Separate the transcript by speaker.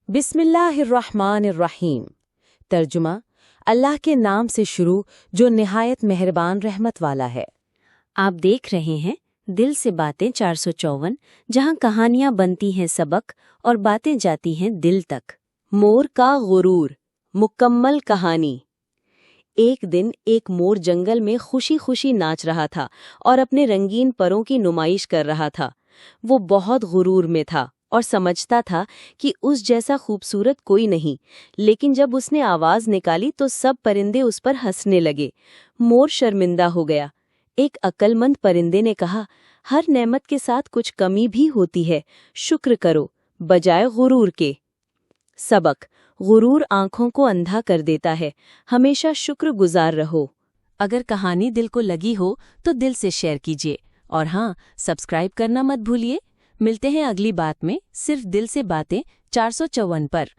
Speaker 1: बिस्मिल्लाहिर्रहमानिर्रहीम। तर्जुमा, अल्लाह के नाम से शुरू जो निहायत मेहरबान रहमत वाला है।
Speaker 2: आप देख रहे हैं दिल से बातें 454, जहां कहानियां बनती हैं सबक और बातें जाती हैं दिल तक।
Speaker 1: मोर का गुरूर, मुकम्मल कहानी। एक दिन एक मोर जंगल में खुशी खुशी नाच रहा था और अपने रंगीन परों की नुमाइश कर रहा था। वो बहुत गुरूर में था और समझता था कि उस जैसा खूबसूरत कोई नहीं, लेकिन जब उसने आवाज निकाली तो सब परिंदे उस पर हंसने लगे। मोर शर्मिंदा हो गया। एक अक्लमंद परिंदे ने कहा, हर नेमत के साथ कुछ कमी भी होती है, शुक्र करो बजाय गुरूर के। सबक: गुरूर आंखों को अंधा कर देता है, हमेशा शुक्रगुजार रहो।
Speaker 2: अगर कहानी दिल को लगी हो तो दिल से शेयर कीजिए और हाँ, सब्सक्राइब करना मत भूलिए। मिलते हैं अगली बात में, सिर्फ दिल से बातें 454 पर।